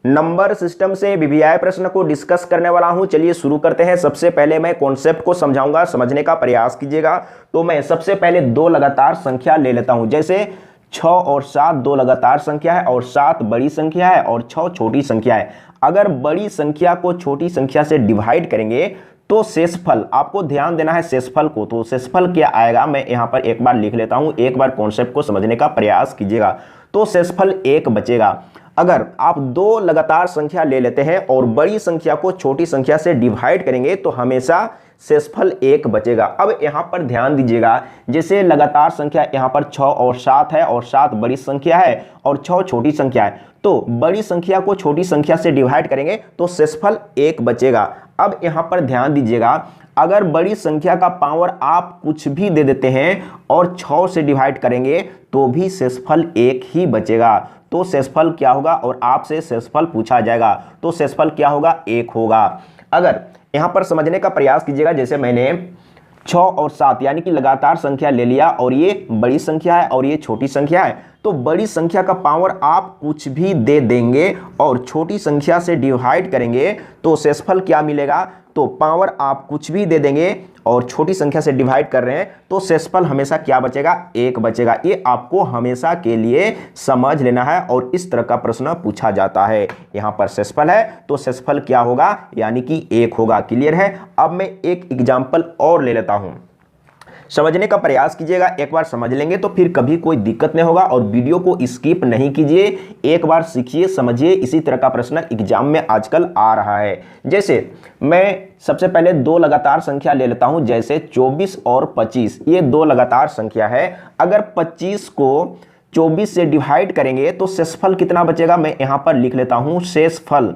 Number system से VVI प्रश्न को डिस्कस करने वाला हूं। चलिए शुरू करते हैं। सबसे पहले मैं कॉन्सेप्ट को समझाऊंगा, समझने का प्रयास कीजिएगा। तो मैं सबसे पहले दो लगातार संख्या ले लेता हूं, जैसे 6 और 7 दो लगातार संख्या है और 7 बड़ी संख्या है और 6 छोटी संख्या है। अगर बड़ी संख्या को छोटी संख्या से डिवाइड करेंगे तो शेषफल, आपको ध्यान देना है शेषफल को। तो शेषफल क्या आएगा, मैं यहां पर एक बार लिख लेता हूं, एक बार कॉन्सेप्ट को समझने का प्रयास कीजिएगा। तो शेषफल 1 बचेगा। अगर आप दो लगातार संख्या ले लेते हैं और बड़ी संख्या को छोटी संख्या से डिवाइड करेंगे तो हमेशा शेषफल 1 बचेगा। अब यहां पर ध्यान दीजिएगा, जैसे लगातार संख्या यहां पर 6 और 7 है और 7 बड़ी संख्या है और 6 छोटी संख्या है। तो बड़ी संख्या को छोटी संख्या से डिवाइड करेंगे तो शेषफल 1 बचेगा। अब यहां पर ध्यान दीजिएगा, अगर बड़ी संख्या का पावर आप कुछ भी दे देते हैं और 6 से डिवाइड करेंगे तो भी शेषफल 1 ही बचेगा। तो शेषफल क्या होगा, और आपसे शेषफल पूछा जाएगा तो शेषफल क्या होगा, 1 होगा। अगर यहां पर समझने का प्रयास कीजिएगा, जैसे मैंने 6 और 7 यानी कि लगातार संख्या ले लिया और ये बड़ी संख्या है और ये छोटी संख्या है। तो बड़ी संख्या का पावर आप कुछ भी दे देंगे और छोटी संख्या से डिवाइड करेंगे तो शेषफल क्या मिलेगा, तो पावर आप कुछ भी दे देंगे और छोटी संख्या से डिवाइड कर रहे हैं तो शेषफल हमेशा क्या बचेगा, 1 बचेगा। ये आपको हमेशा के लिए समझ लेना है और इस तरह का प्रश्न पूछा जाता है। यहां पर शेषफल है तो शेषफल क्या होगा, यानी कि 1 होगा। क्लियर है। अब मैं एक एग्जांपल और ले लेता हूं, समझने का प्रयास कीजिएगा। एक बार समझ लेंगे तो फिर कभी कोई दिक्कत नहीं होगा। और वीडियो को स्किप नहीं कीजिए, एक बार सीखिए, समझिए। इसी तरह का प्रश्न एग्जाम में आजकल आ रहा है। जैसे मैं सबसे पहले दो लगातार संख्या ले लेता हूं, जैसे 24 और 25, ये दो लगातार संख्या है। अगर 25 को 24 से डिवाइड करेंगे तो शेषफल कितना बचेगा, मैं यहां पर लिख लेता हूं शेषफल।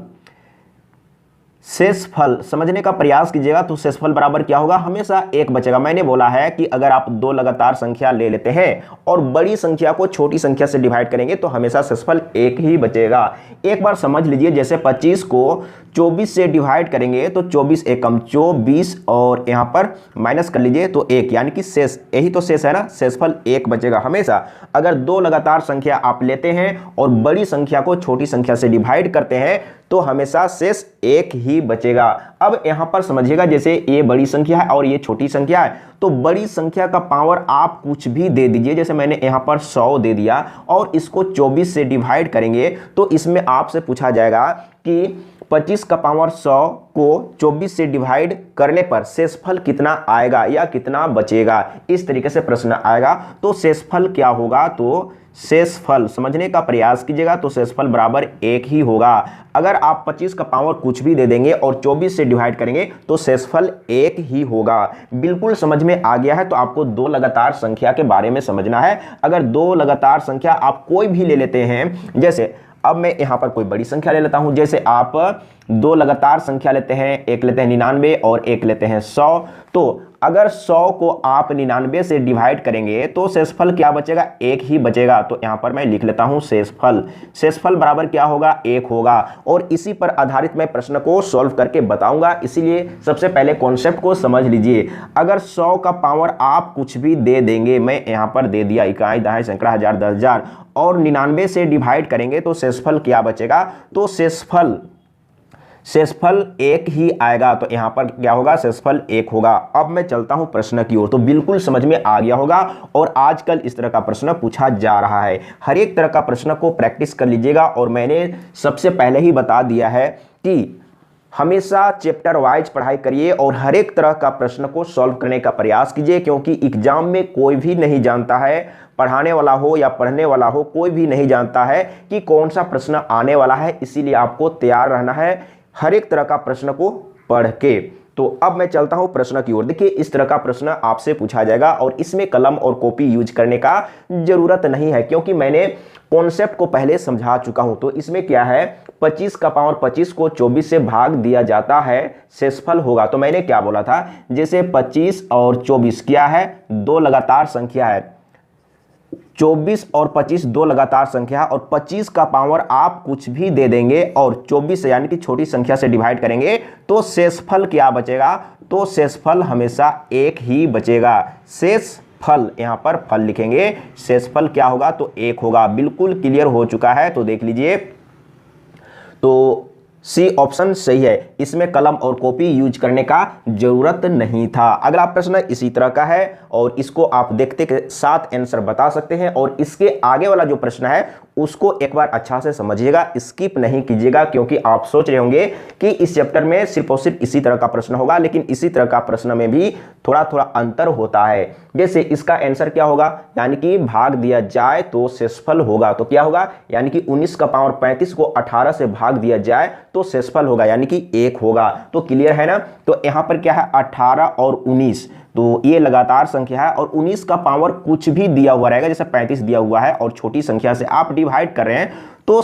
शेषफल समझने का प्रयास कीजिएगा तो शेषफल बराबर क्या होगा, हमेशा 1 बचेगा। मैंने बोला है कि अगर आप दो लगातार संख्या ले लेते हैं और बड़ी संख्या को छोटी संख्या से डिवाइड करेंगे तो हमेशा शेषफल 1 ही बचेगा। एक बार समझ लीजिए, जैसे 25 को 24 से डिवाइड करेंगे तो 24 एकम 24 और यहां पर माइनस कर लीजिए तो 1, यानी कि शेष, यही तो शेष है ना, शेषफल 1 बचेगा हमेशा। अगर दो लगातार संख्या आप लेते हैं और बड़ी संख्या को छोटी संख्या से डिवाइड करते हैं तो हमेशा शेष 1 ही बचेगा। अब यहां पर समझिएगा, जैसे ये बड़ी संख्या है और ये छोटी संख्या है, तो बड़ी संख्या का पावर आप कुछ भी दे दीजिए। जैसे मैंने यहां पर 100 दे दिया और इसको 24 से डिवाइड करेंगे तो इसमें आपसे पूछा जाएगा कि 25 का पावर 100 को 24 से डिवाइड करने पर शेषफल कितना आएगा या कितना बचेगा। इस तरीके से प्रश्न आएगा। तो शेषफल क्या होगा, तो शेषफल समझने का प्रयास कीजिएगा तो शेषफल बराबर 1 ही होगा। अगर आप 25 का पावर कुछ भी दे देंगे और 24 से डिवाइड करेंगे तो शेषफल 1 ही होगा। बिल्कुल समझ में आ गया है। तो आपको दो लगातार संख्या के बारे में समझना है। अगर दो लगातार संख्या आप कोई भी ले लेते हैं, जैसे अब मैं यहां पर कोई बड़ी संख्या ले लेता हूं, जैसे आप दो लगातार संख्या लेते हैं, एक लेते हैं 99 और एक लेते हैं 100। तो अगर 100 को आप 99 से डिवाइड करेंगे तो शेषफल क्या बचेगा, 1 ही बचेगा। तो यहां पर मैं लिख लेता हूं शेषफल। शेषफल बराबर क्या होगा, 1 होगा। और इसी पर आधारित मैं प्रश्न को सॉल्व करके बताऊंगा, इसीलिए सबसे पहले कॉन्सेप्ट को समझ लीजिए। अगर 100 का पावर आप कुछ भी दे देंगे, मैं यहां पर दे दिया इकाई, दहाई, सैकड़ा, हजार, 10,000, और 99 से डिवाइड करेंगे तो शेषफल क्या बचेगा, तो शेषफल 1 ही आएगा। तो यहां पर क्या होगा, शेषफल 1 होगा। अब मैं चलता हूं प्रश्न की ओर। तो बिल्कुल समझ में आ गया होगा और आजकल इस तरह का प्रश्न पूछा जा रहा है। हर एक तरह का प्रश्न को प्रैक्टिस कर लीजिएगा। और मैंने सबसे पहले ही बता दिया है कि हमेशा चैप्टर वाइज पढ़ाई करिए और हर एक तरह का प्रश्न को सॉल्व करने का प्रयास कीजिए, क्योंकि एग्जाम में कोई भी नहीं जानता है, पढ़ाने वाला हो या पढ़ने वाला हो, कोई भी नहीं जानता है कि कौन सा प्रश्न आने वाला है। इसीलिए आपको तैयार रहना है हर एक तरह का प्रश्न को पढ़ के। तो अब मैं चलता हूं प्रश्न की ओर। देखिए, इस तरह का प्रश्न आपसे पूछा जाएगा और इसमें कलम और कॉपी यूज करने का जरूरत नहीं है, क्योंकि मैंने कॉन्सेप्ट को पहले समझा चुका हूं। तो इसमें क्या है, 25 का पावर 25 को 24 से भाग दिया जाता है, शेषफल होगा। तो मैंने क्या बोला था, जैसे 25 और 24 क्या है, दो लगातार संख्या है। 24 और 25 दो लगातार संख्या और 25 का पावर आप कुछ भी दे देंगे और 24 से यानी कि छोटी संख्या से डिवाइड करेंगे तो शेषफल क्या बचेगा, तो शेषफल हमेशा 1 ही बचेगा। शेषफल यहां पर फल लिखेंगे, शेषफल क्या होगा, तो 1 होगा। बिल्कुल क्लियर हो चुका है। तो देख लीजिए, तो सी ऑप्शन सही है, इसमें कलम और कॉपी यूज करने का जरूरत नहीं था। अगला प्रश्न इसी तरह का है और इसको आप देखते के साथ आंसर बता सकते हैं, और इसके आगे वाला जो प्रश्न है उसको एक बार अच्छा से समझिएगा, स्किप नहीं कीजिएगा, क्योंकि आप सोच रहे होंगे कि इस चैप्टर में सिर्फ और सिर्फ इसी तरह का प्रश्न होगा, लेकिन इसी तरह का प्रश्न में भी थोड़ा थोड़ा अंतर होता है। जैसे इसका आंसर क्या होगा, यानी कि भाग दिया जाए तो शेषफल होगा, तो क्या होगा, यानी कि 19 का पावर 35 को 18 से भाग दिया जाए तो शेषफल होगा, यानी कि 1 होगा। तो क्लियर है ना। तो यहां पर क्या है, 18 और 19, तो ये लगातार संख्या है और 19 का पावर कुछ भी दिया हुआ रहेगा, जैसे 35 दिया हुआ है और छोटी संख्या से आप डिवाइड कर रहे हैं, तो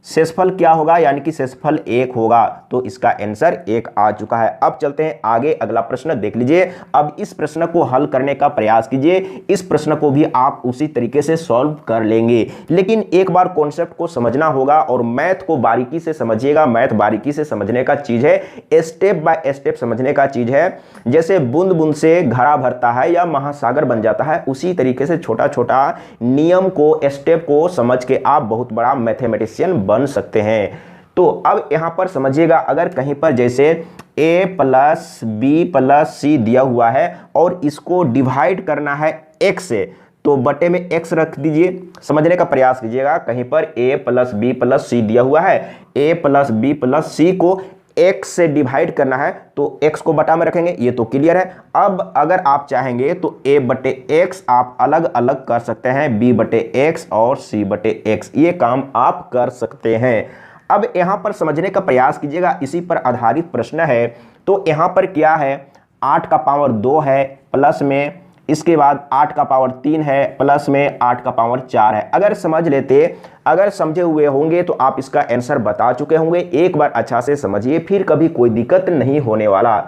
शेषफल क्या होगा, यानी कि शेषफल 1 होगा। तो इसका आंसर 1 आ चुका है। अब चलते हैं आगे, अगला प्रश्न देख लीजिए। अब इस प्रश्न को हल करने का प्रयास कीजिए, इस प्रश्न को भी आप उसी तरीके से सॉल्व कर लेंगे, लेकिन एक बार कॉन्सेप्ट को समझना होगा और मैथ को बारीकी से समझिएगा। मैथ बारीकी से समझने का चीज है, स्टेप बाय स्टेप समझने का चीज है। जैसे बूंद बूंद से घड़ा भरता है या महासागर बन जाता है, उसी तरीके से छोटा छोटा नियम को, स्टेप को समझ के आप बहुत बड़ा मैथमेटिशियन बन सकते हैं। तो अब यहां पर समझिएगा, अगर कहीं पर जैसे a प्लस बी प्लस सी दिया हुआ है और इसको डिवाइड करना है x से, तो बटे में x रख दीजिए, समझने का प्रयास कीजिएगा। कहीं पर a प्लस बी प्लस सी दिया हुआ है, a प्लस बी प्लस सी को x से डिवाइड करना है तो x को बटा में रखेंगे, ये तो क्लियर है। अब अगर आप चाहेंगे तो a बटे x आप अलग अलग कर सकते हैं, b बटे x और c बटे x, ये काम आप कर सकते हैं। अब यहां पर समझने का प्रयास कीजिएगा, इसी पर आधारित प्रश्न है। तो यहां पर क्या है, 8 का पावर 2 है, प्लस में इसके बाद 8 का पावर 3 है, प्लस में 8 का पावर 4 है। अगर समझ लेते, अगर समझे हुए होंगे तो आप इसका आंसर बता चुके होंगे। एक बार अच्छा से समझिए, फिर कभी कोई दिक्कत नहीं होने वाला।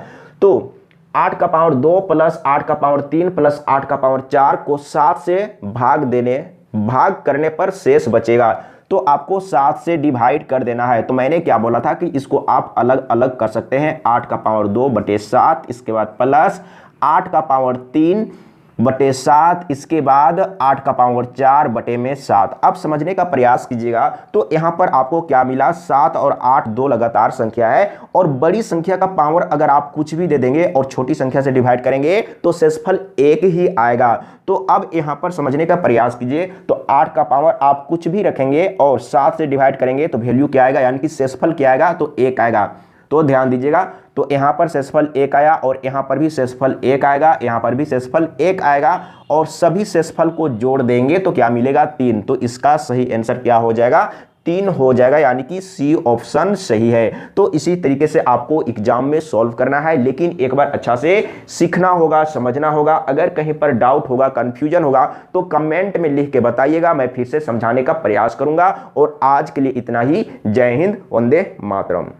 तो 8 का पावर 2 प्लस 8 का पावर 3 प्लस 8 का पावर 4 को 7 से भाग करने पर शेष बचेगा, तो आपको 7 से डिवाइड कर देना है। तो मैंने क्या बोला था कि इसको आप अलग अलग कर सकते हैं, 8 का पावर 2 बटे 7, इसके बाद प्लस 8 का पावर 3 बटे 7, इसके बाद 8 का पावर 4 बटे में 7। अब समझने का प्रयास कीजिएगा, तो यहां पर आपको क्या मिला, 7 और 8 दो लगातार संख्या है, और बड़ी संख्या का पावर अगर आप कुछ भी दे देंगे और छोटी संख्या से डिवाइड करेंगे तो शेषफल 1 ही आएगा। तो अब यहां पर समझने का प्रयास कीजिए, तो 8 का पावर आप कुछ भी रखेंगे और 7 से डिवाइड करेंगे तो वैल्यू क्या आएगा, यानी कि शेषफल क्या आएगा, तो 1 आएगा। तो ध्यान दीजिएगा, तो यहां पर शेषफल 1 आया और यहां पर भी शेषफल 1 आएगा, यहां पर भी शेषफल 1 आएगा, और सभी शेषफल को जोड़ देंगे तो क्या मिलेगा, 3। तो इसका सही आंसर क्या हो जाएगा, 3 हो जाएगा, यानी कि सी ऑप्शन सही है। तो इसी तरीके से आपको एग्जाम में सॉल्व करना है, लेकिन एक बार अच्छा से सीखना होगा, समझना होगा। अगर कहीं पर डाउट होगा, कंफ्यूजन होगा, तो कमेंट में लिख के बताइएगा, मैं फिर से समझाने का प्रयास करूंगा। और आज के लिए इतना ही। जय हिंद, वंदे मातरम।